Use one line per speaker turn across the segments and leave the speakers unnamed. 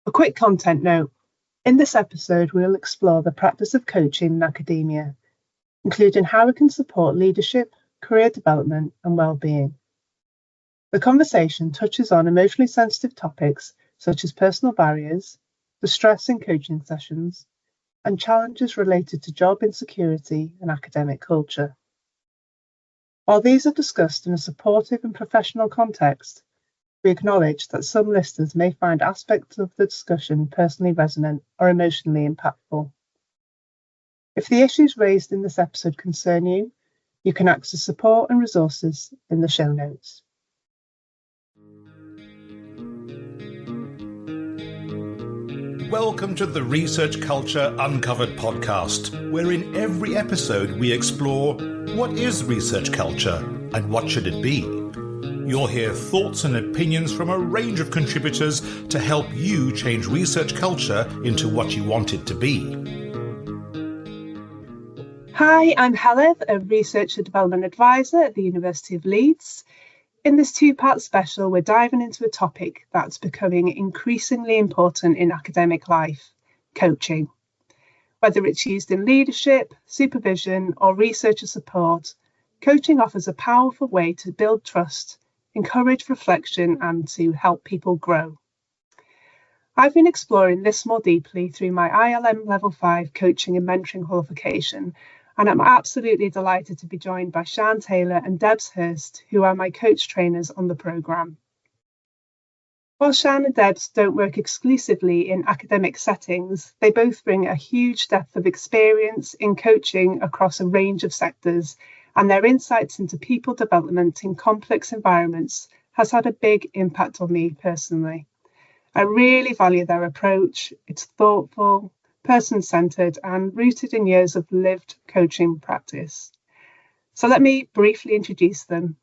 A quick content note. In this episode, we'll explore the practice of coaching in academia, including how it can support leadership, career development, and well-being. The conversation touches on emotionally sensitive topics such as personal barriers, the stress in coaching sessions, and challenges related to job insecurity and academic culture. While these are discussed in a supportive and professional context, we acknowledge that some listeners may find aspects of the discussion personally resonant or emotionally impactful. If the issues raised in this episode concern you, you can access support and resources in the show notes.
Welcome to the Research Culture Uncovered podcast, where in every episode we explore what is research culture and what should it be. You'll hear thoughts and opinions from a range of contributors to help you change research culture into what you want it to be.
Hi, I'm Heledd, a Research and Development Advisor at the University of Leeds. In this two-part special, we're diving into a topic that's becoming increasingly important in academic life, coaching. Whether it's used in leadership, supervision, or researcher support, coaching offers a powerful way to build trust, encourage reflection, and to help people grow. I've been exploring this more deeply through my ILM Level 5 coaching and mentoring qualification, and I'm absolutely delighted to be joined by Sian Taylor and Debs Hirst, who are my coach trainers on the programme. While Sian and Debs don't work exclusively in academic settings, they both bring a huge depth of experience in coaching across a range of sectors, and their insights into people development in complex environments has had a big impact on me personally. I really value their approach. It's thoughtful, person-centred, and rooted in years of lived coaching practice. So let me briefly introduce them.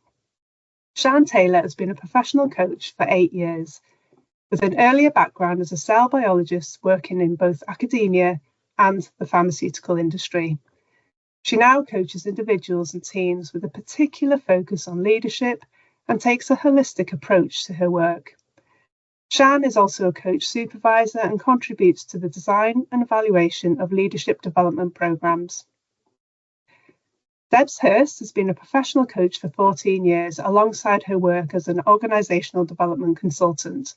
Sian Taylor has been a professional coach for 8 years, with an earlier background as a cell biologist working in both academia and the pharmaceutical industry. She now coaches individuals and teams with a particular focus on leadership and takes a holistic approach to her work. Sian is also a coach supervisor and contributes to the design and evaluation of leadership development programs. Debs Hirst has been a professional coach for 14 years alongside her work as an organisational development consultant.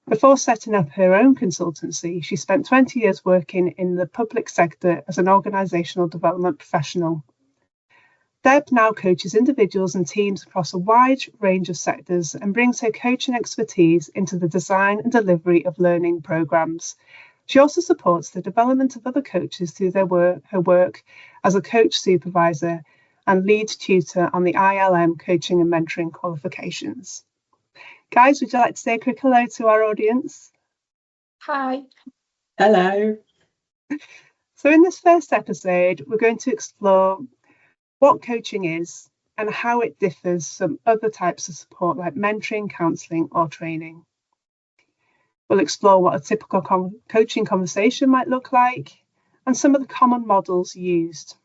Before setting up her own consultancy, she spent 20 years working in the public sector as an organisational development professional. Deb now coaches individuals and teams across a wide range of sectors and brings her coaching expertise into the design and delivery of learning programmes. She also supports the development of other coaches through her work as a coach supervisor and lead tutor on the ILM coaching and mentoring qualifications. Guys, would you like to say a quick hello to our audience?
Hi.
Hello.
So in this first episode, we're going to explore what coaching is and how it differs from other types of support like mentoring, counselling, or training. We'll explore what a typical coaching conversation might look like and some of the common models used.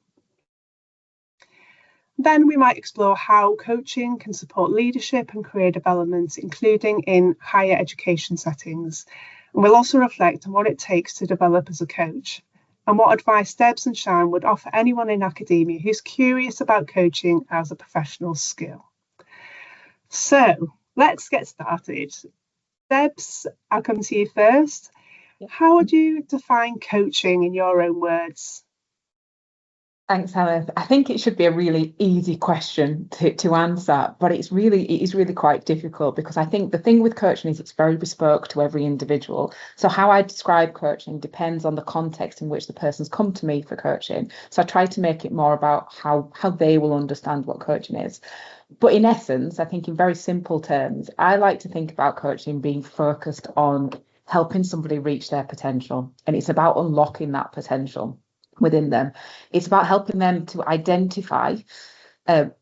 Then we might explore how coaching can support leadership and career development, including in higher education settings. And we'll also reflect on what it takes to develop as a coach and what advice Debs and Sian would offer anyone in academia who's curious about coaching as a professional skill. So let's get started. Debs, I'll come to you first. How would you define coaching in your own words?
Thanks, Heledd. I think it should be a really easy question to answer, but it is really quite difficult because I think the thing with coaching is it's very bespoke to every individual. So how I describe coaching depends on the context in which the person's come to me for coaching. So I try to make it more about how they will understand what coaching is. But in essence, I think in very simple terms, I like to think about coaching being focused on helping somebody reach their potential. And it's about unlocking that potential within them. It's about helping them to identify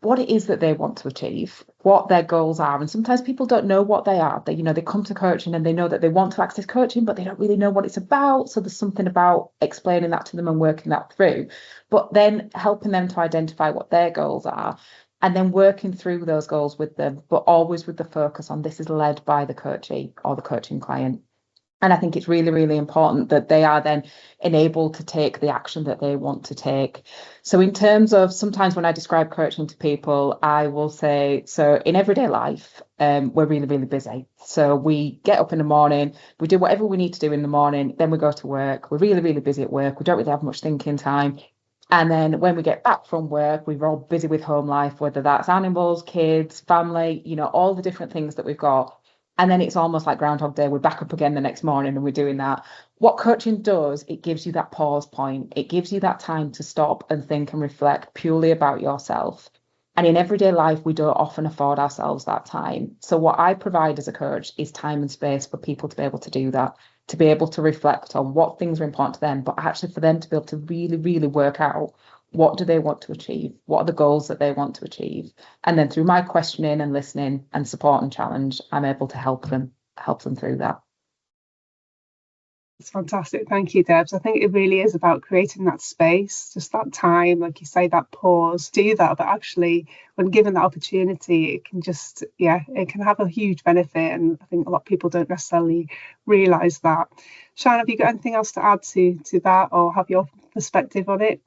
what it is that they want to achieve, what their goals are. And sometimes people don't know what they are. They come to coaching and they know that they want to access coaching, but they don't really know what it's about. So there's something about explaining that to them and working that through, but then helping them to identify what their goals are and then working through those goals with them, but always with the focus on this is led by the coachee or the coaching client. And I think it's really, really important that they are then enabled to take the action that they want to take. So in terms of, sometimes when I describe coaching to people, I will say, so in everyday life, we're really, really busy. So we get up in the morning, we do whatever we need to do in the morning, then we go to work. We're really, really busy at work. We don't really have much thinking time. And then when we get back from work, we're all busy with home life, whether that's animals, kids, family, all the different things that we've got. And then it's almost like Groundhog Day. We're back up again the next morning and we're doing that. What coaching does, it gives you that pause point. It gives you that time to stop and think and reflect purely about yourself. And in everyday life, we don't often afford ourselves that time. So what I provide as a coach is time and space for people to be able to do that, to be able to reflect on what things are important to them, but actually for them to be able to really, really work out what do they want to achieve? What are the goals that they want to achieve? And then through my questioning and listening and support and challenge, I'm able to help them through that.
It's fantastic. Thank you, Debs. I think it really is about creating that space, just that time, like you say, that pause, do that. But actually, when given that opportunity, it can just, it can have a huge benefit. And I think a lot of people don't necessarily realise that. Sian, have you got anything else to add to that, or have your perspective on it?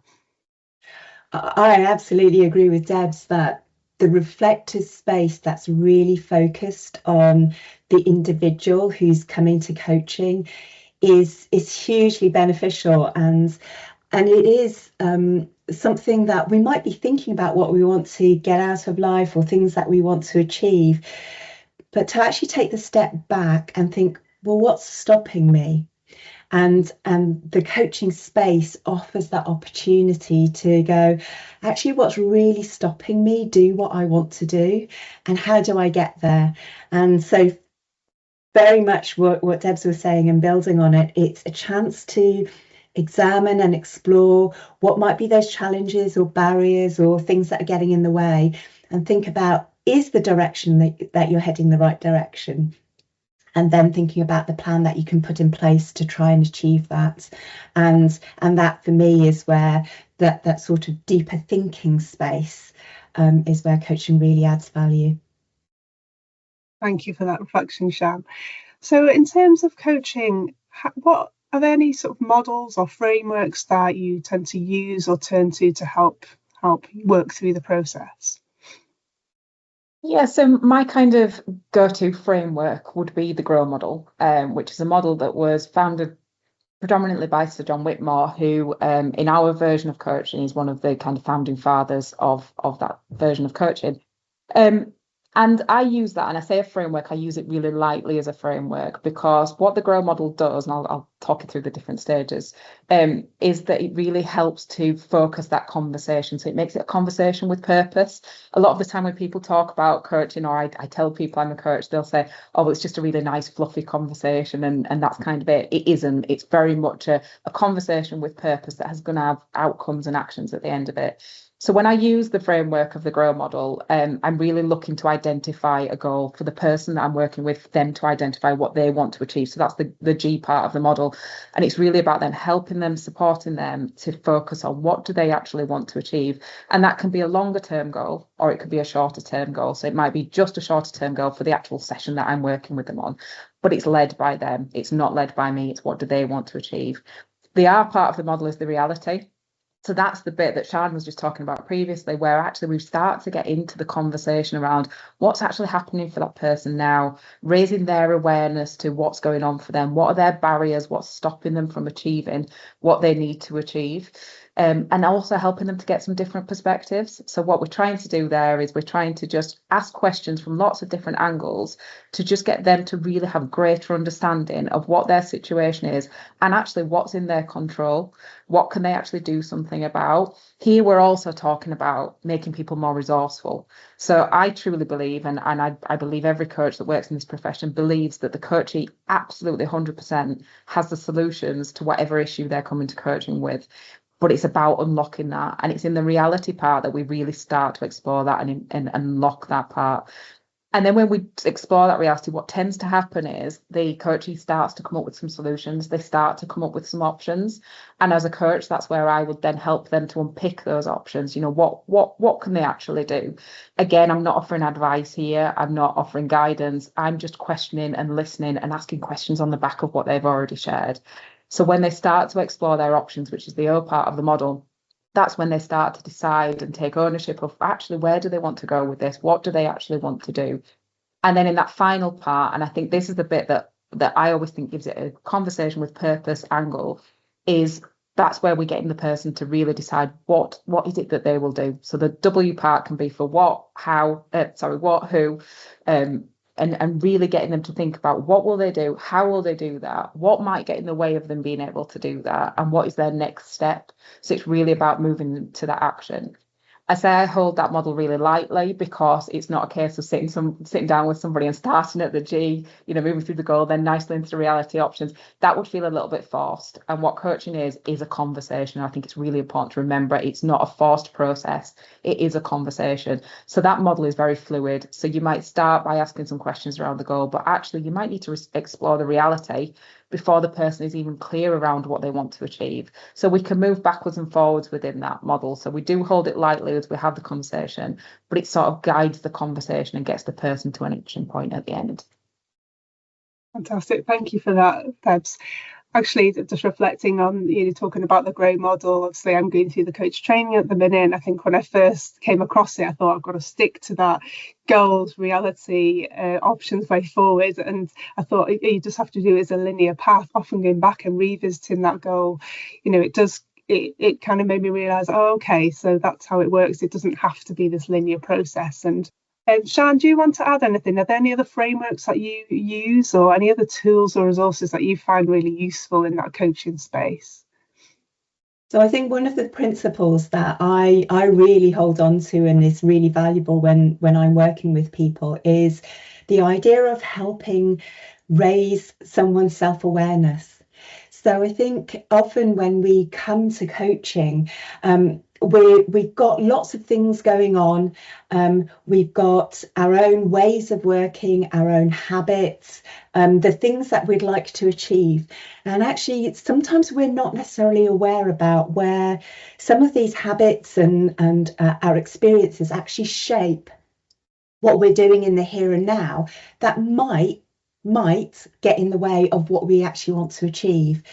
I absolutely agree with Debs that the reflective space that's really focused on the individual who's coming to coaching is hugely beneficial, and it is something that we might be thinking about what we want to get out of life or things that we want to achieve, but to actually take the step back and think, well, what's stopping me? And the coaching space offers that opportunity to go, actually, what's really stopping me do what I want to do, and how do I get there? And so very much what Debs was saying and building on it, it's a chance to examine and explore what might be those challenges or barriers or things that are getting in the way, and think about, is the direction that you're heading the right direction? And then thinking about the plan that you can put in place to try and achieve that. And that for me is where that sort of deeper thinking space is where coaching really adds value.
Thank you for that reflection, Sian. So in terms of coaching, what are there any sort of models or frameworks that you tend to use or turn to help work through the process?
Yeah, so my kind of go-to framework would be the GROW model, which is a model that was founded predominantly by Sir John Whitmore, who in our version of coaching is one of the kind of founding fathers of that version of coaching. And I use that, and I say a framework, I use it really lightly as a framework, because what the GROW model does, and I'll talk you through the different stages, is that it really helps to focus that conversation. So it makes it a conversation with purpose. A lot of the time when people talk about coaching, or I tell people I'm a coach, they'll say, oh, it's just a really nice, fluffy conversation, and that's kind of it. It isn't. It's very much a conversation with purpose that has going to have outcomes and actions at the end of it. So when I use the framework of the GROW model, I'm really looking to identify a goal for the person that I'm working with, them to identify what they want to achieve. So that's the G part of the model. And it's really about then helping them, supporting them to focus on what do they actually want to achieve. And that can be a longer term goal, or it could be a shorter term goal. So it might be just a shorter term goal for the actual session that I'm working with them on, but it's led by them. It's not led by me. It's what do they want to achieve. The R part of the model is the reality. So that's the bit that Sian was just talking about previously, where actually we start to get into the conversation around what's actually happening for that person now, raising their awareness to what's going on for them, what are their barriers, what's stopping them from achieving what they need to achieve, and also helping them to get some different perspectives. So what we're trying to do there is we're trying to just ask questions from lots of different angles to just get them to really have greater understanding of what their situation is and actually what's in their control. What can they actually do something about? Here we're also talking about making people more resourceful. So I truly believe, and I believe every coach that works in this profession believes, that the coachee absolutely 100% has the solutions to whatever issue they're coming to coaching with. But it's about unlocking that. And it's in the reality part that we really start to explore that and unlock that part. And then when we explore that reality, what tends to happen is the coachee starts to come up with some solutions. They start to come up with some options. And as a coach, that's where I would then help them to unpick those options. You know, what can they actually do? Again, I'm not offering advice here. I'm not offering guidance. I'm just questioning and listening and asking questions on the back of what they've already shared. So when they start to explore their options, which is the O part of the model, that's when they start to decide and take ownership of actually where do they want to go with this? What do they actually want to do? And then in that final part, and I think this is the bit that I always think gives it a conversation with purpose angle, is that's where we're getting the person to really decide what is it that they will do. So the W part can be for what, who, and really getting them to think about what will they do, how will they do that, what might get in the way of them being able to do that, and what is their next step. So it's really about moving to that action. I say I hold that model really lightly because it's not a case of sitting down with somebody and starting at the G, moving through the goal, then nicely into the reality options. That would feel a little bit forced. And what coaching is a conversation. I think it's really important to remember it's not a forced process. It is a conversation. So that model is very fluid. So you might start by asking some questions around the goal, but actually you might need to explore the reality before the person is even clear around what they want to achieve. So we can move backwards and forwards within that model. So we do hold it lightly as we have the conversation, but it sort of guides the conversation and gets the person to an action point at the end.
Fantastic. Thank you for that, Debs. Actually, just reflecting on, talking about the GROW model, obviously I'm going through the coach training at the minute, and I think when I first came across it, I thought I've got to stick to that goals, reality, options way forward. And I thought you just have to do it as a linear path, often going back and revisiting that goal. It kind of made me realise, okay, so that's how it works. It doesn't have to be this linear process. And Sian, do you want to add anything? Are there any other frameworks that you use or any other tools or resources that you find really useful in that coaching space?
So I think one of the principles that I really hold on to and is really valuable when I'm working with people is the idea of helping raise someone's self-awareness. So I think often when we come to coaching, we've got lots of things going on. We've got our own ways of working, our own habits, the things that we'd like to achieve. And actually, sometimes we're not necessarily aware about where some of these habits and our experiences actually shape what we're doing in the here and now that might get in the way of what we actually want to achieve.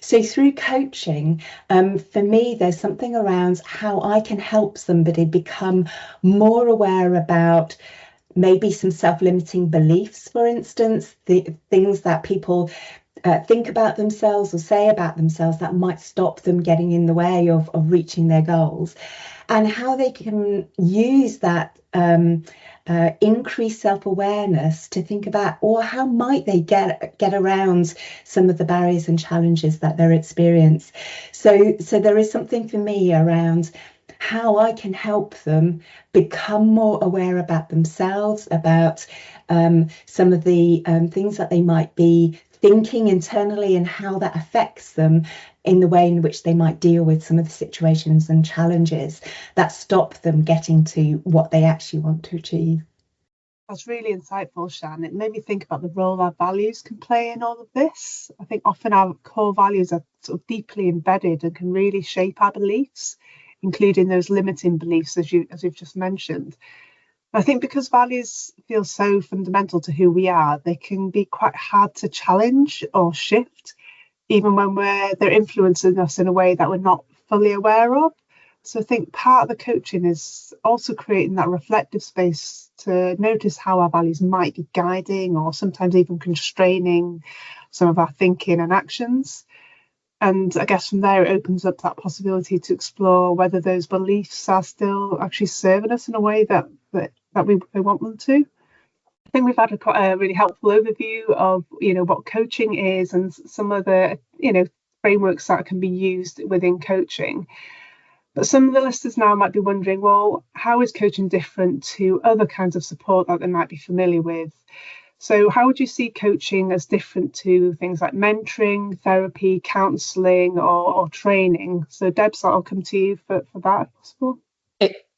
So through coaching, for me, there's something around how I can help somebody become more aware about maybe some self-limiting beliefs, for instance, the things that people think about themselves or say about themselves that might stop them getting in the way of reaching their goals, and how they can use that increased self-awareness to think about, or how might they get around some of the barriers and challenges that they're experiencing. So there is something for me around how I can help them become more aware about themselves, about some of the things that they might be thinking internally and how that affects them in the way in which they might deal with some of the situations and challenges that stop them getting to what they actually want to achieve.
That's really insightful, Sian. It made me think about the role our values can play in all of this. I think often our core values are sort of deeply embedded and can really shape our beliefs, including those limiting beliefs, as you've just mentioned. I think because values feel so fundamental to who we are, they can be quite hard to challenge or shift, even when they're influencing us in a way that we're not fully aware of. So I think part of the coaching is also creating that reflective space to notice how our values might be guiding or sometimes even constraining some of our thinking and actions. And I guess from there, it opens up that possibility to explore whether those beliefs are still actually serving us in a way that we want them to. I think we've had a really helpful overview of, what coaching is and some of the, frameworks that can be used within coaching. But some of the listeners now might be wondering, well, how is coaching different to other kinds of support that they might be familiar with? So how would you see coaching as different to things like mentoring, therapy, counselling or training? So Debs, I'll come to you for that if possible.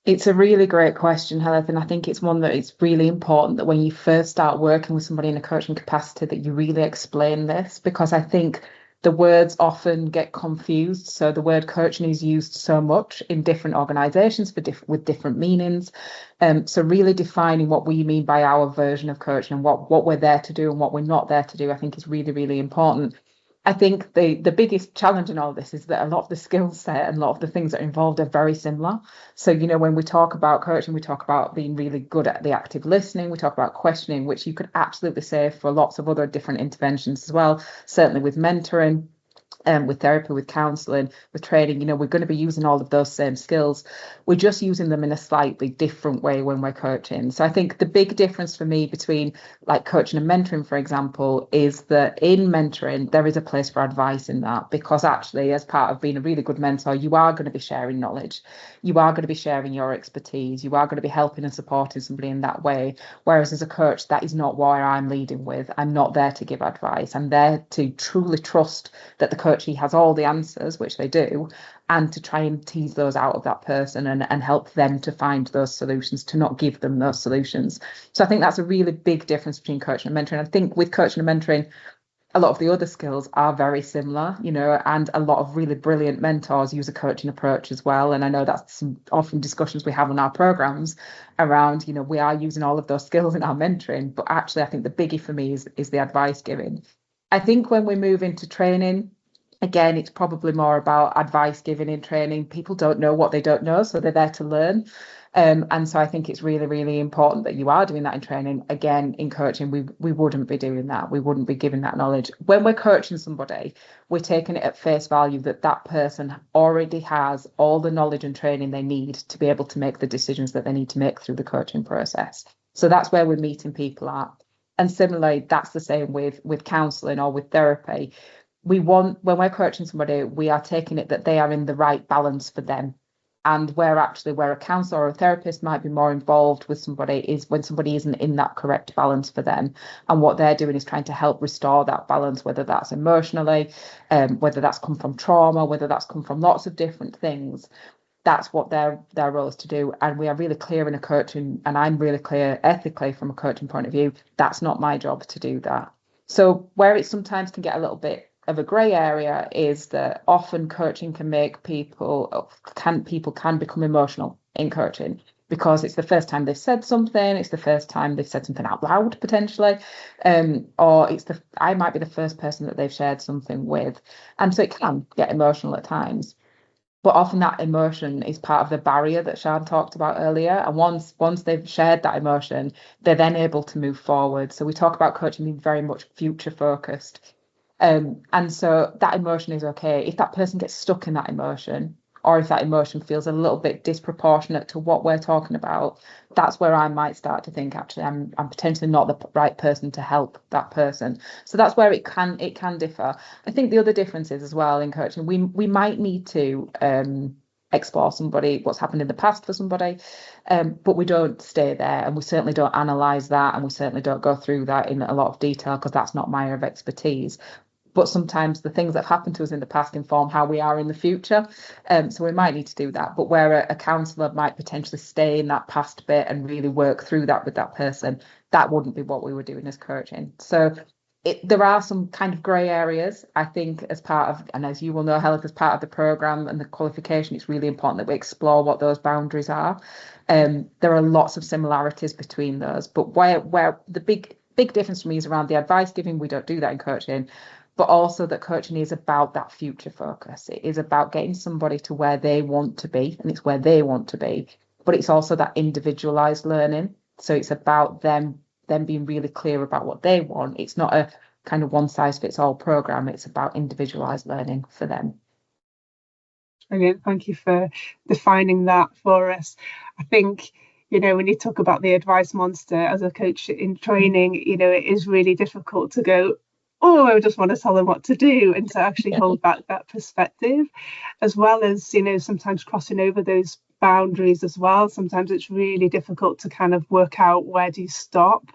It's a really great question, Heledd, and I think it's one that it's really important that when you first start working with somebody in a coaching capacity that you really explain this, because I think the words often get confused. So the word coaching is used so much in different organizations with different meanings. So really defining what we mean by our version of coaching and what we're there to do and what we're not there to do, I think is really, really important. I think the biggest challenge in all this is that a lot of the skill set and a lot of the things that are involved are very similar. So, when we talk about coaching, we talk about being really good at the active listening, we talk about questioning, which you could absolutely say for lots of other different interventions as well, certainly with mentoring. With therapy, with counselling, with training, we're going to be using all of those same skills. We're just using them in a slightly different way when we're coaching. So I think the big difference for me between like coaching and mentoring, for example, is that in mentoring, there is a place for advice in that, because actually, as part of being a really good mentor, you are going to be sharing knowledge. You are going to be sharing your expertise. You are going to be helping and supporting somebody in that way. Whereas as a coach, that is not where I'm leading with. I'm not there to give advice. I'm there to truly trust that the coach has all the answers, which they do, and to try and tease those out of that person and help them to find those solutions, to not give them those solutions. So I think that's a really big difference between coaching and mentoring. I think with coaching and mentoring, a lot of the other skills are very similar, and a lot of really brilliant mentors use a coaching approach as well. And I know that's some often discussions we have on our programs around, we are using all of those skills in our mentoring, but actually I think the biggie for me is the advice giving. I think when we move into training, again, it's probably more about advice giving in training. People don't know what they don't know, so they're there to learn. And so I think it's really, really important that you are doing that in training. Again, in coaching, we wouldn't be doing that. We wouldn't be giving that knowledge. When we're coaching somebody, we're taking it at face value that that person already has all the knowledge and training they need to be able to make the decisions that they need to make through the coaching process. So that's where we're meeting people at. And similarly, that's the same with counselling or with therapy. When we're coaching somebody, we are taking it that they are in the right balance for them. And where a counsellor or a therapist might be more involved with somebody is when somebody isn't in that correct balance for them. And what they're doing is trying to help restore that balance, whether that's emotionally, whether that's come from trauma, whether that's come from lots of different things. That's what their role is to do. And we are really clear in a coaching, and I'm really clear ethically from a coaching point of view, that's not my job to do that. So where it sometimes can get a little bit of a grey area is that often coaching can make people can become emotional in coaching, because it's the first time they've said something, it's the first time they've said something out loud potentially, or I might be the first person that they've shared something with, and so it can get emotional at times. But often that emotion is part of the barrier that Sian talked about earlier. And once they've shared that emotion, they're then able to move forward. So we talk about coaching being very much future focused. And so that emotion is okay. If that person gets stuck in that emotion, or if that emotion feels a little bit disproportionate to what we're talking about, that's where I might start to think, actually, I'm potentially not the right person to help that person. So that's where it can differ. I think the other difference is as well in coaching, we might need to explore what's happened in the past for somebody, but we don't stay there, and we certainly don't analyse that, and we certainly don't go through that in a lot of detail, because that's not my area of expertise. But sometimes the things that have happened to us in the past inform how we are in the future. So we might need to do that. But where a counsellor might potentially stay in that past bit and really work through that with that person, that wouldn't be what we were doing as coaching. So there are some kind of grey areas, I think, as part of, and as you will know, Heledd, as part of the programme and the qualification, it's really important that we explore what those boundaries are. There are lots of similarities between those, but where the big difference for me is around the advice giving. We don't do that in coaching. But also that coaching is about that future focus. It is about getting somebody to where they want to be, and it's where they want to be. But it's also that individualized learning. So it's about them being really clear about what they want. It's not a kind of one size fits all program. It's about individualized learning for them.
Brilliant. Thank you for defining that for us. I think, when you talk about the advice monster as a coach in training, it is really difficult to go, oh, I just want to tell them what to do, and to actually hold back that perspective, as well as, sometimes crossing over those boundaries as well. Sometimes it's really difficult to kind of work out, where do you stop?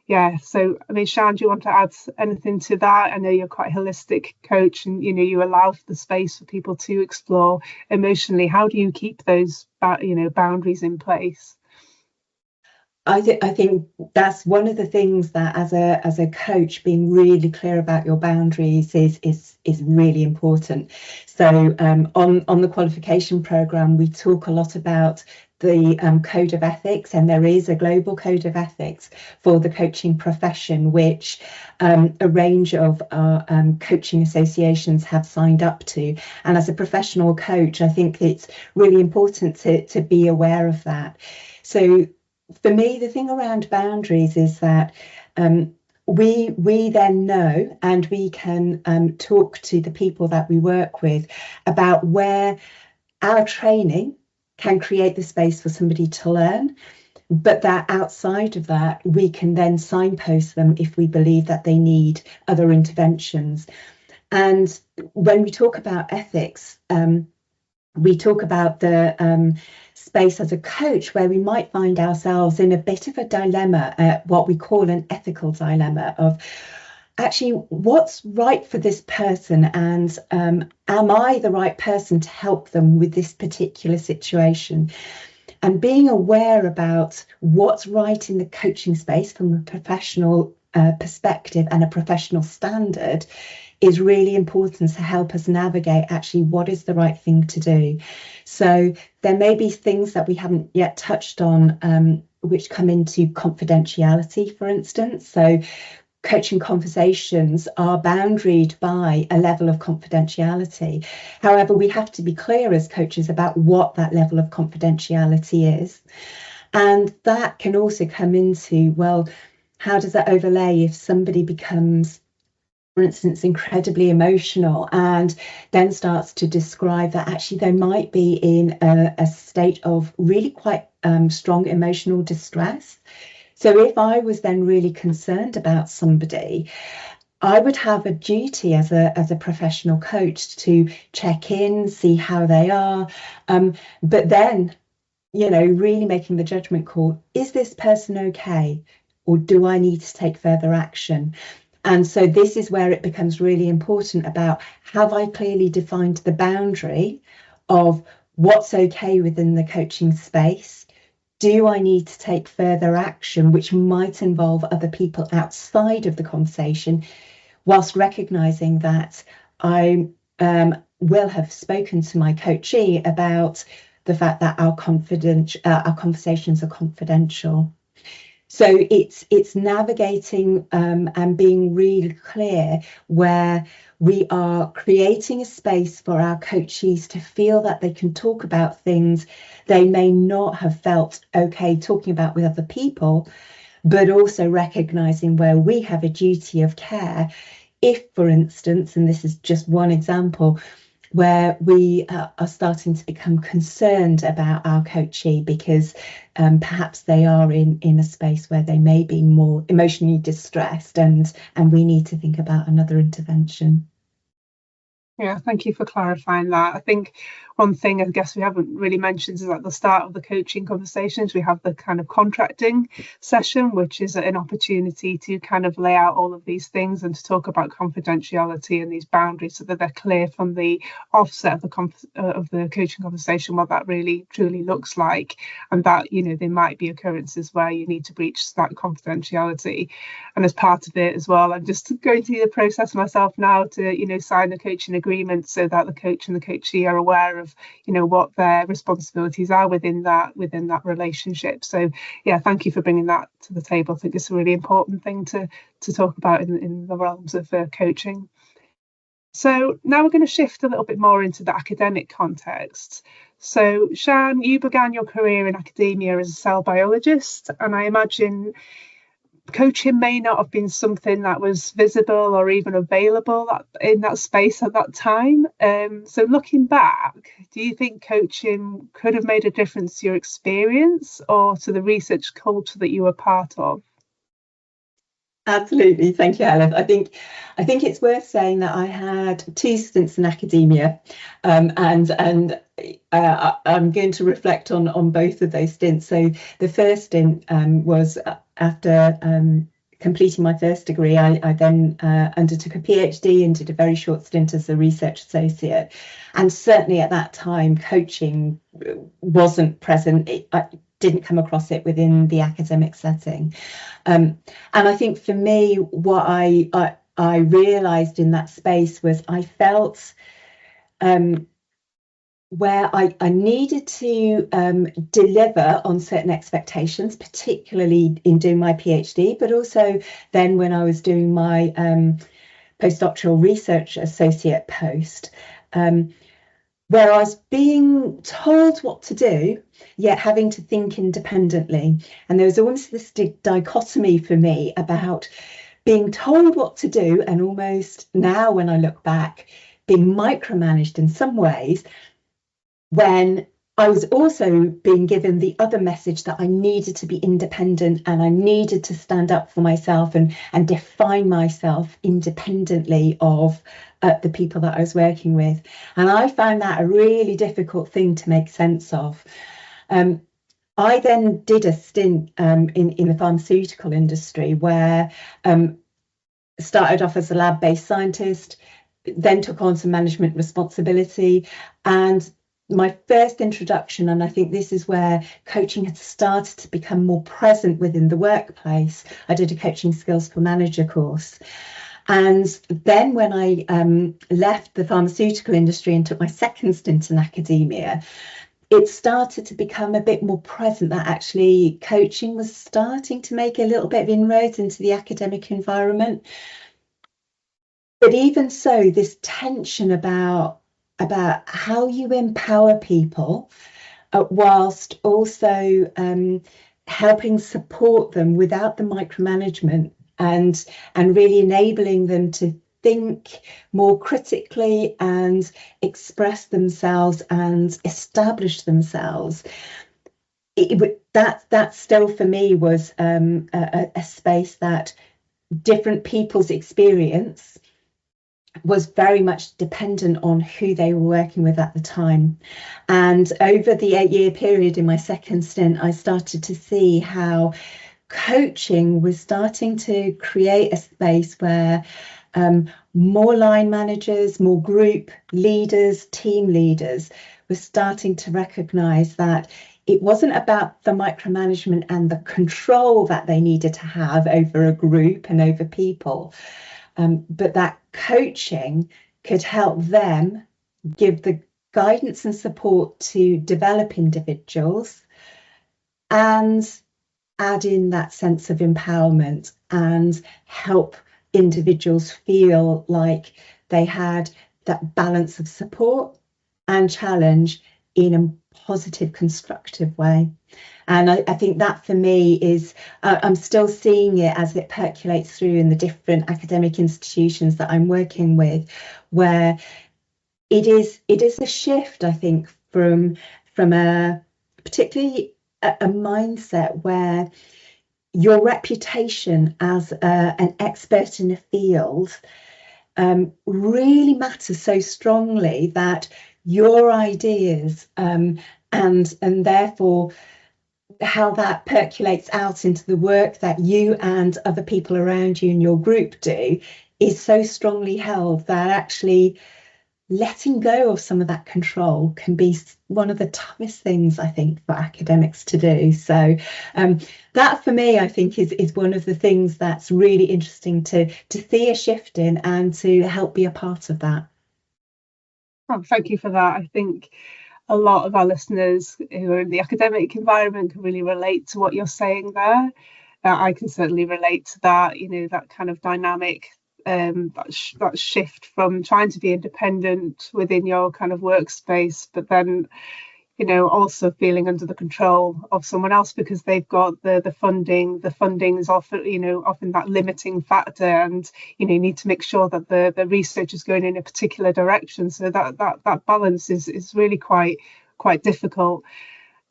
Yeah, so I mean, Sian, do you want to add anything to that? I know you're quite a holistic coach, and you allow the space for people to explore emotionally. How do you keep those boundaries in place?
I think that's one of the things that as a coach, being really clear about your boundaries is really important. So on the qualification program, we talk a lot about the code of ethics, and there is a global code of ethics for the coaching profession, which a range of our coaching associations have signed up to. And as a professional coach, I think it's really important to be aware of that. So for me, the thing around boundaries is that we then know, and we can talk to the people that we work with about where our training can create the space for somebody to learn, but that outside of that, we can then signpost them if we believe that they need other interventions. And when we talk about ethics, we talk about the space as a coach where we might find ourselves in a bit of a dilemma, what we call an ethical dilemma of actually what's right for this person, and am I the right person to help them with this particular situation? And being aware about what's right in the coaching space from a professional perspective and a professional standard is really important to help us navigate actually what is the right thing to do. So there may be things that we haven't yet touched on which come into confidentiality, for instance. So coaching conversations are boundaried by a level of confidentiality. However, we have to be clear as coaches about what that level of confidentiality is. And that can also come into, well, how does that overlay if somebody becomes, for instance, incredibly emotional and then starts to describe that actually they might be in a state of really quite strong emotional distress. So if I was then really concerned about somebody, I would have a duty as a professional coach to check in, see how they are, but then, really making the judgment call, is this person okay? Or do I need to take further action? And so this is where it becomes really important about, have I clearly defined the boundary of what's okay within the coaching space? Do I need to take further action, which might involve other people outside of the conversation, whilst recognizing that I will have spoken to my coachee about the fact that our conversations are confidential. So it's navigating and being really clear where we are creating a space for our coachees to feel that they can talk about things they may not have felt okay talking about with other people, but also recognizing where we have a duty of care. If, for instance, and this is just one example, where we are starting to become concerned about our coachee because perhaps they are in a space where they may be more emotionally distressed, and we need to think about another intervention.
Yeah, thank you for clarifying that. I think one thing I guess we haven't really mentioned is at the start of the coaching conversations, we have the kind of contracting session, which is an opportunity to kind of lay out all of these things and to talk about confidentiality and these boundaries so that they're clear from the offset of the coaching conversation what that really truly looks like, and that there might be occurrences where you need to breach that confidentiality. And as part of it as well, I'm just going through the process myself now to sign the coaching agreement so that the coach and the coachee are aware of what their responsibilities are within that relationship. So yeah, thank you for bringing that to the table. I think it's a really important thing to talk about in the realms of coaching. So now we're going to shift a little bit more into the academic context. So Sian, you began your career in academia as a cell biologist, and I imagine coaching may not have been something that was visible or even available in that space at that time. So looking back, do you think coaching could have made a difference to your experience or to the research culture that you were part of?
Absolutely, thank you, Heledd. I think it's worth saying that I had 2 stints in academia, and I'm going to reflect on both of those stints. So the first stint was after completing my first degree, I then undertook a PhD and did a very short stint as a research associate. And certainly at that time, coaching wasn't present. I didn't come across it within the academic setting. And I think for me, what I realised in that space was I felt where I needed to deliver on certain expectations, particularly in doing my PhD, but also then when I was doing my postdoctoral research associate post, where I was being told what to do, yet having to think independently. And there was almost this dichotomy for me about being told what to do and almost now, when I look back, being micromanaged in some ways, when I was also being given the other message that I needed to be independent and I needed to stand up for myself and define myself independently of the people that I was working with. And I found that a really difficult thing to make sense of. I then did a stint in the pharmaceutical industry where started off as a lab-based scientist, then took on some management responsibility. And my first introduction, and I think this is where coaching had started to become more present within the workplace, I did a coaching skills for manager course. And then when I left the pharmaceutical industry and took my second stint in academia, it started to become a bit more present that actually coaching was starting to make a little bit of inroads into the academic environment. But even so, this tension about how you empower people whilst also helping support them without the micromanagement and really enabling them to think more critically and express themselves and establish themselves. That still for me was a space that different people's experience was very much dependent on who they were working with at the time. And over the 8-year period in my second stint, I started to see how coaching was starting to create a space where more line managers, more group leaders, team leaders were starting to recognise that it wasn't about the micromanagement and the control that they needed to have over a group and over people, but that coaching could help them give the guidance and support to develop individuals and add in that sense of empowerment and help individuals feel like they had that balance of support and challenge in a positive, constructive way. And I think that for me is, I'm still seeing it as it percolates through in the different academic institutions that I'm working with, where it is a shift, I think, from a particularly a mindset where your reputation as an expert in a field really matters so strongly that your ideas and therefore how that percolates out into the work that you and other people around you in your group do is so strongly held that actually letting go of some of that control can be one of the toughest things, I think, for academics to do. So that for me, I think, is one of the things that's really interesting to see a shift in and to help be a part of that.
Oh, thank you for that. I think a lot of our listeners who are in the academic environment can really relate to what you're saying there. I can certainly relate to that, that kind of dynamic, that shift from trying to be independent within your kind of workspace, but then, also feeling under the control of someone else because they've got the funding. The funding is often that limiting factor, and you need to make sure that the research is going in a particular direction. So that balance is really quite difficult.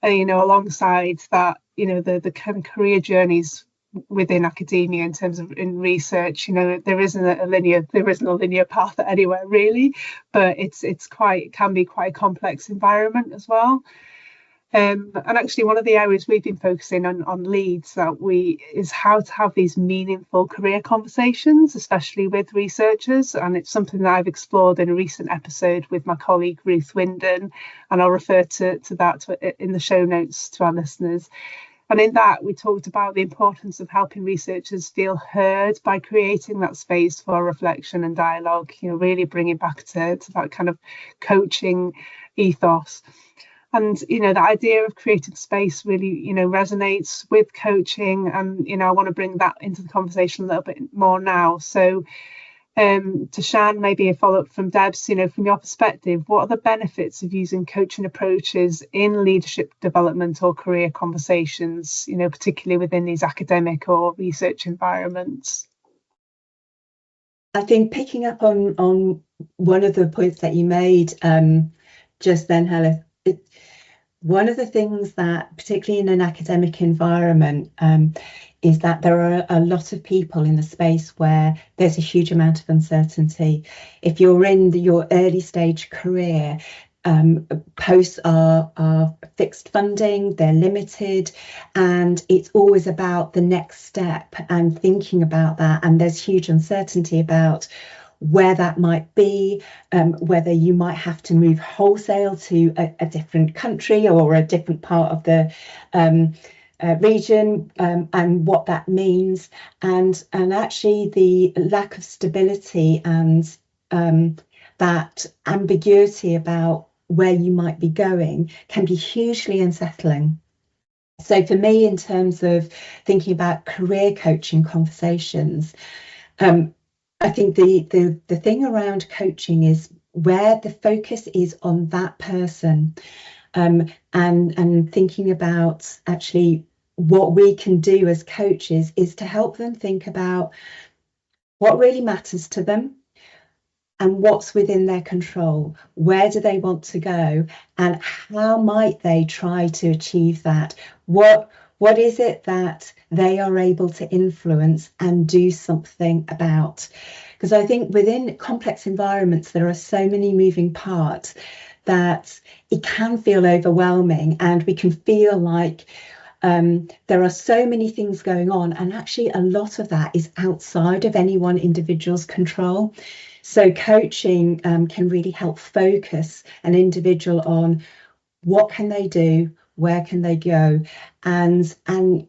Alongside that, the kind of career journeys within academia in terms of in research, there isn't a linear path anywhere really, but it can be quite a complex environment as well. And actually, one of the areas we've been focusing on leads is how to have these meaningful career conversations, especially with researchers. And it's something that I've explored in a recent episode with my colleague Ruth Winden, and I'll refer to that in the show notes to our listeners. And in that, we talked about the importance of helping researchers feel heard by creating that space for reflection and dialogue, really bringing back to that kind of coaching ethos. And, the idea of creating space really, resonates with coaching. And, I want to bring that into the conversation a little bit more now. So to Sian, maybe a follow-up from Debs, from your perspective, what are the benefits of using coaching approaches in leadership development or career conversations, particularly within these academic or research environments?
I think picking up on one of the points that you made just then, Heledd, one of the things that, particularly in an academic environment, is that there are a lot of people in the space where there's a huge amount of uncertainty. If you're in your early stage career, posts are fixed funding, they're limited, and it's always about the next step and thinking about that. And there's huge uncertainty about where that might be, whether you might have to move wholesale to a different country or a different part of the region, and what that means, and actually the lack of stability and that ambiguity about where you might be going can be hugely unsettling. So for me, in terms of thinking about career coaching conversations, I think the thing around coaching is where the focus is on that person, and thinking about actually what we can do as coaches is to help them think about what really matters to them and what's within their control. Where do they want to go, and how might they try to achieve that? What is it that they are able to influence and do something about? Because I think within complex environments, there are so many moving parts that it can feel overwhelming, and we can feel like there are so many things going on, and actually a lot of that is outside of any one individual's control. So coaching can really help focus an individual on what can they do, where can they go, and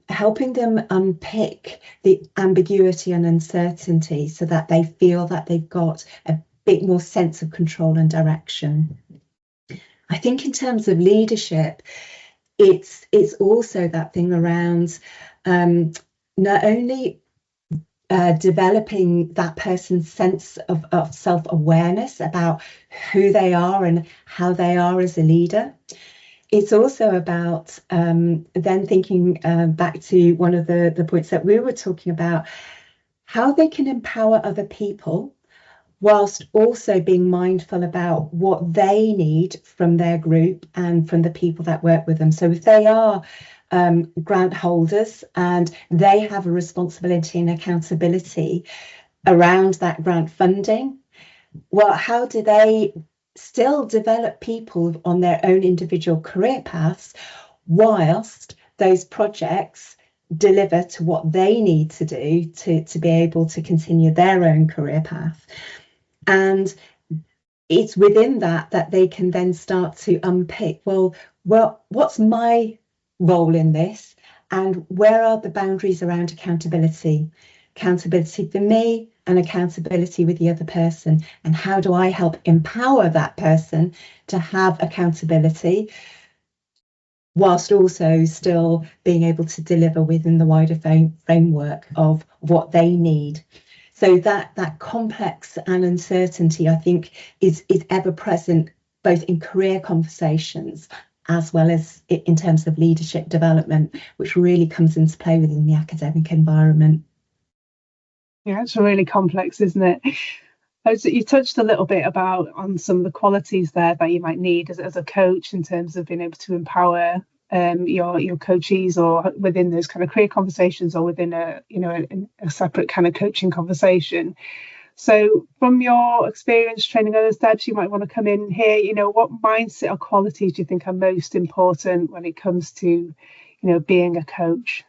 helping them unpick the ambiguity and uncertainty so that they feel that they've got a bit more sense of control and direction. I think in terms of leadership, it's also that thing around not only developing that person's sense of self-awareness about who they are and how they are as a leader. It's also about then thinking back to one of the points that we were talking about, how they can empower other people whilst also being mindful about what they need from their group and from the people that work with them. So if they are grant holders and they have a responsibility and accountability around that grant funding, well, how do they still develop people on their own individual career paths whilst those projects deliver to what they need to do to be able to continue their own career path? And it's within that they can then start to unpick, well, what's my role in this, and where are the boundaries around accountability for me and accountability with the other person, and how do I help empower that person to have accountability whilst also still being able to deliver within the wider framework of what they need. So that complex and uncertainty, I think, is ever present both in career conversations as well as in terms of leadership development, which really comes into play within the academic environment.
Yeah, it's really complex, isn't it? You touched a little bit on some of the qualities there that you might need as a coach in terms of being able to empower your coachees, or within those kind of career conversations, or within a separate kind of coaching conversation. So from your experience training others, Debs, you might want to come in here. What mindset or qualities do you think are most important when it comes to, being a coach?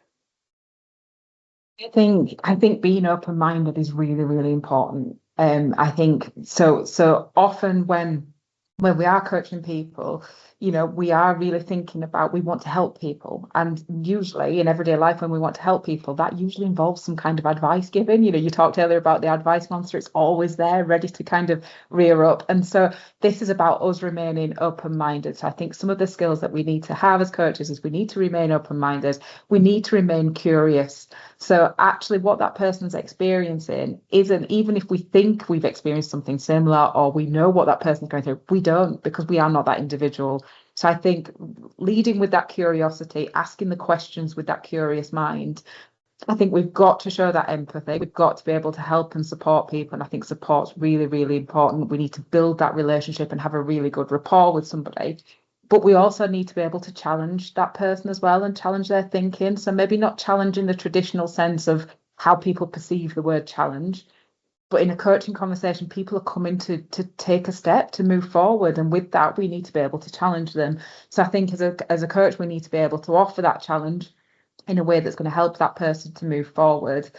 I think being open-minded is really, really important. I think so often when we are coaching people, we are really thinking about, we want to help people. And usually in everyday life, when we want to help people, that usually involves some kind of advice giving. You talked earlier about the advice monster. It's always there, ready to kind of rear up. And so this is about us remaining open-minded. So I think some of the skills that we need to have as coaches is we need to remain open-minded. We need to remain curious. So actually what that person's experiencing isn't, even if we think we've experienced something similar or we know what that person's going through, we don't, because we are not that individual. So I think leading with that curiosity, asking the questions with that curious mind, I think we've got to show that empathy. We've got to be able to help and support people. And I think support's really, really important. We need to build that relationship and have a really good rapport with somebody. But we also need to be able to challenge that person as well and challenge their thinking. So maybe not challenge in the traditional sense of how people perceive the word challenge, but in a coaching conversation, people are coming to take a step, to move forward. And with that, we need to be able to challenge them. So I think as a coach, we need to be able to offer that challenge in a way that's going to help that person to move forward.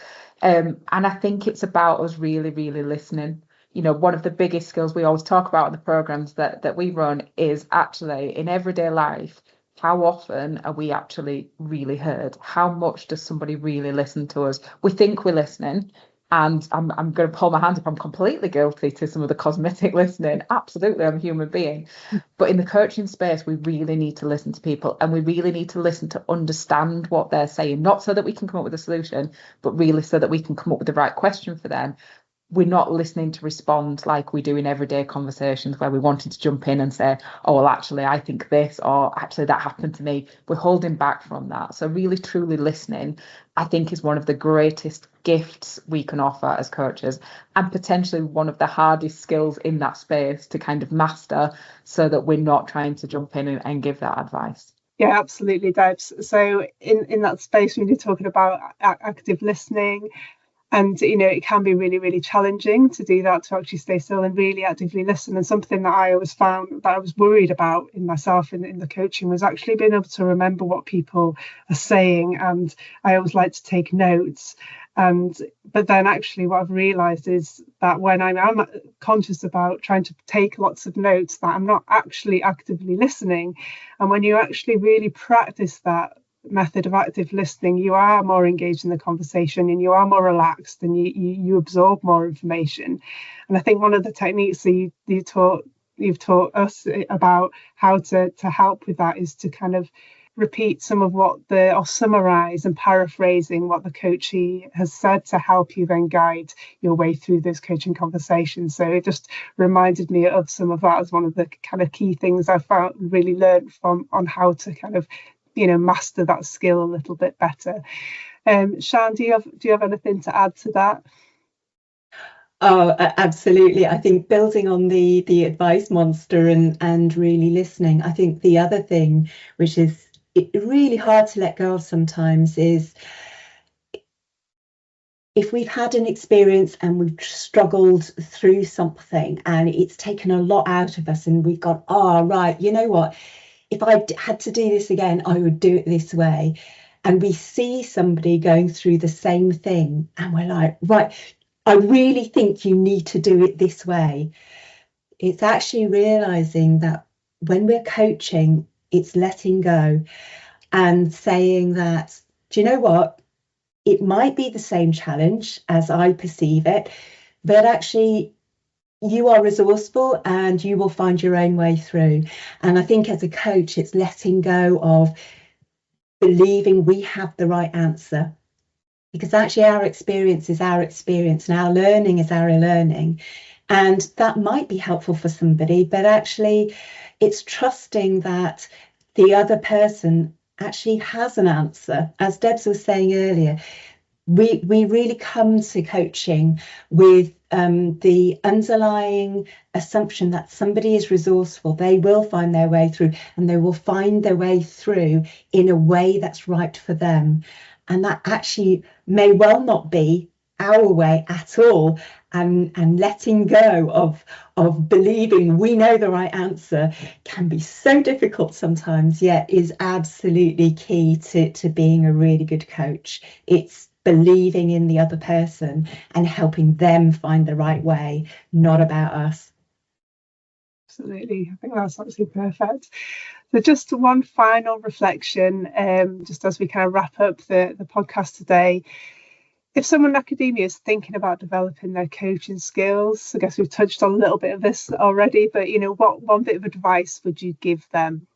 And I think it's about us really, really listening. One of the biggest skills we always talk about in the programs that we run is actually in everyday life, how often are we actually really heard? How much does somebody really listen to us? We think we're listening. And I'm going to pull my hand up. I'm completely guilty to some of the cosmetic listening. Absolutely, I'm a human being. But in the coaching space, we really need to listen to people, and we really need to listen to understand what they're saying, not so that we can come up with a solution, but really so that we can come up with the right question for them. We're not listening to respond like we do in everyday conversations where we wanted to jump in and say, oh, well, actually, I think this, or actually that happened to me. We're holding back from that. So really, truly listening, I think, is one of the greatest gifts we can offer as coaches, and potentially one of the hardest skills in that space to kind of master, so that we're not trying to jump in and give that advice.
Yeah, absolutely, Debs. So in that space, when you're talking about active listening, and it can be really, really challenging to do that, to actually stay still and really actively listen. And something that I always found that I was worried about in myself in the coaching was actually being able to remember what people are saying. And I always like to take notes. But then actually what I've realised is that when I'm conscious about trying to take lots of notes, that I'm not actually actively listening. And when you actually really practice that method of active listening, you are more engaged in the conversation and you are more relaxed, and you absorb more information. And I think one of the techniques that you've taught us about how to help with that is to kind of repeat some of or summarize and paraphrasing what the coachee has said, to help you then guide your way through those coaching conversations. So it just reminded me of some of that as one of the kind of key things I found really learned on how to kind of master that skill a little bit better. Sian, do you have anything to add to that?
Oh, absolutely. I think building on the advice monster and really listening, I think the other thing, which is really hard to let go of sometimes, is if we've had an experience and we've struggled through something and it's taken a lot out of us, and we've gone, oh, right, you know what? If I had to do this again, I would do it this way. And we see somebody going through the same thing and we're like, right, I really think you need to do it this way. It's actually realizing that when we're coaching, it's letting go and saying that, do you know what? It might be the same challenge as I perceive it, but actually you are resourceful and you will find your own way through. And I think as a coach, it's letting go of believing we have the right answer, because actually our experience is our experience and our learning is our learning. And that might be helpful for somebody, but actually it's trusting that the other person actually has an answer. As Debs was saying earlier, we really come to coaching with the underlying assumption that somebody is resourceful. They will find their way through, and they will find their way through in a way that's right for them. And that actually may well not be our way at all. and letting go of believing we know the right answer can be so difficult sometimes, yet is absolutely key to being a really good coach. It's believing in the other person and helping them find the right way, not about us.
Absolutely. I think that's absolutely perfect. So just one final reflection, just as we kind of wrap up the podcast today. If someone in academia is thinking about developing their coaching skills, I guess we've touched on a little bit of this already, but, you know, what one bit of advice would you give them?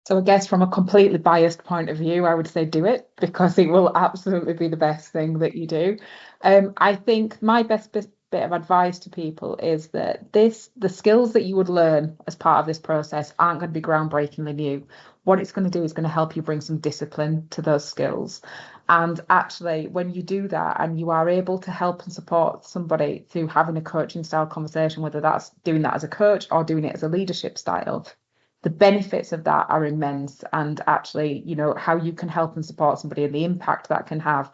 So I guess from a completely biased point of view, I would say do it, because it will absolutely be the best thing that you do. I think my best bit of advice to people is that the skills that you would learn as part of this process aren't going to be groundbreakingly new. What it's going to do is going to help you bring some discipline to those skills. And actually, when you do that and you are able to help and support somebody through having a coaching style conversation, whether that's doing that as a coach or doing it as a leadership style, the benefits of that are immense. And actually, you know, how you can help and support somebody and the impact that can have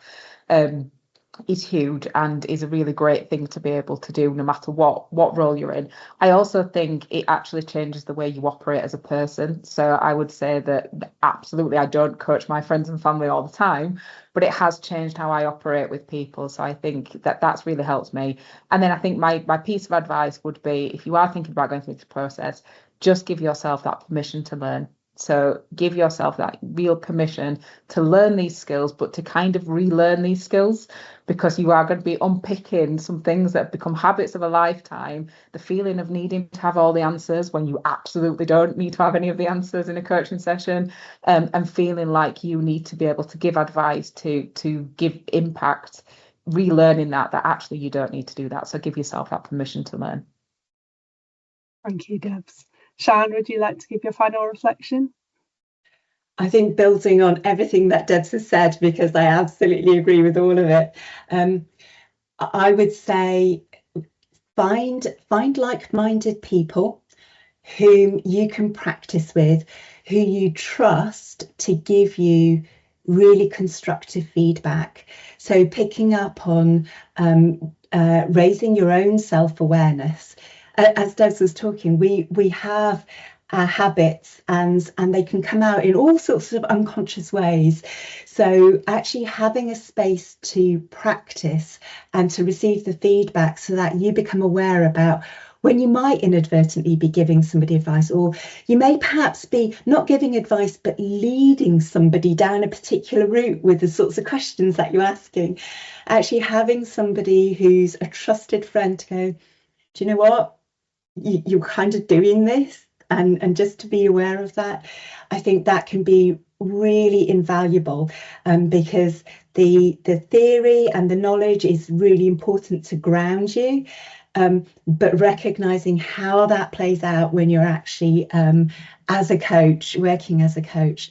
is huge, and is a really great thing to be able to do no matter what role you're in. I also think it actually changes the way you operate as a person. So I would say that absolutely, I don't coach my friends and family all the time, but it has changed how I operate with people. So I think that that's really helped me. And then I think my piece of advice would be, if you are thinking about going through this process, just give yourself that permission to learn. So give yourself that real permission to learn these skills, but to kind of relearn these skills, because you are going to be unpicking some things that become habits of a lifetime. The feeling of needing to have all the answers when you absolutely don't need to have any of the answers in a coaching session, and feeling like you need to be able to give advice to give impact, relearning that actually you don't need to do that. So give yourself that permission to learn.
Thank you, Debs. Sian, would you like to give your final reflection?
I think building on everything that Debs has said, because I absolutely agree with all of it, I would say find like-minded people whom you can practice with, who you trust to give you really constructive feedback. So picking up on raising your own self-awareness. As Debs was talking, we have our habits, and they can come out in all sorts of unconscious ways. So actually having a space to practice and to receive the feedback, so that you become aware about when you might inadvertently be giving somebody advice, or you may perhaps be not giving advice but leading somebody down a particular route with the sorts of questions that you're asking. Actually having somebody who's a trusted friend to go, do you know what? You're kind of doing this, and just to be aware of that, I think that can be really invaluable, because the theory and the knowledge is really important to ground you, but recognizing how that plays out when you're actually as a coach, working as a coach,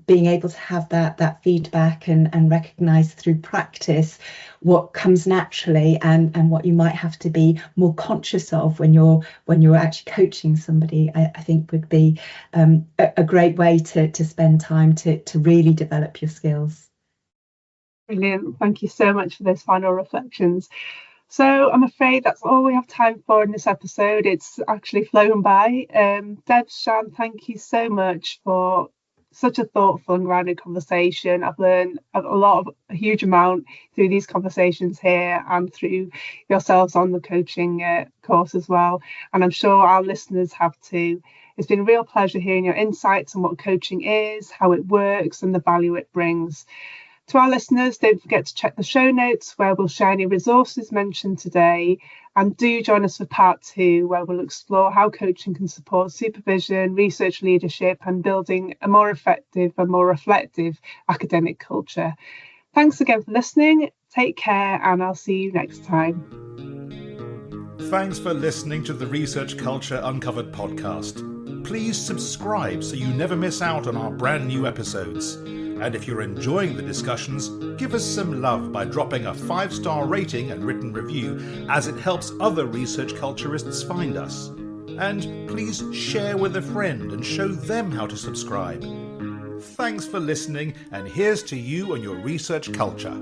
being able to have that feedback and recognize through practice what comes naturally and what you might have to be more conscious of when you're actually coaching somebody, I think would be a great way to spend time to really develop your skills.
Brilliant. Thank you so much for those final reflections. So I'm afraid that's all we have time for in this episode. It's actually flown by. Debs, Sian, thank you so much for such a thoughtful and grounded conversation. I've learned a huge amount through these conversations here and through yourselves on the coaching course as well. And I'm sure our listeners have too. It's been a real pleasure hearing your insights on what coaching is, how it works, and the value it brings. To our listeners, don't forget to check the show notes where we'll share any resources mentioned today, and do join us for part 2, where we'll explore how coaching can support supervision, research leadership, and building a more effective and more reflective academic culture. Thanks again for listening. Take care, and I'll see you next time.
Thanks for listening to the Research Culture Uncovered podcast. Please subscribe so you never miss out on our brand new episodes. And if you're enjoying the discussions, give us some love by dropping a 5-star rating and written review, as it helps other research culturists find us. And please share with a friend and show them how to subscribe. Thanks for listening, and here's to you and your research culture.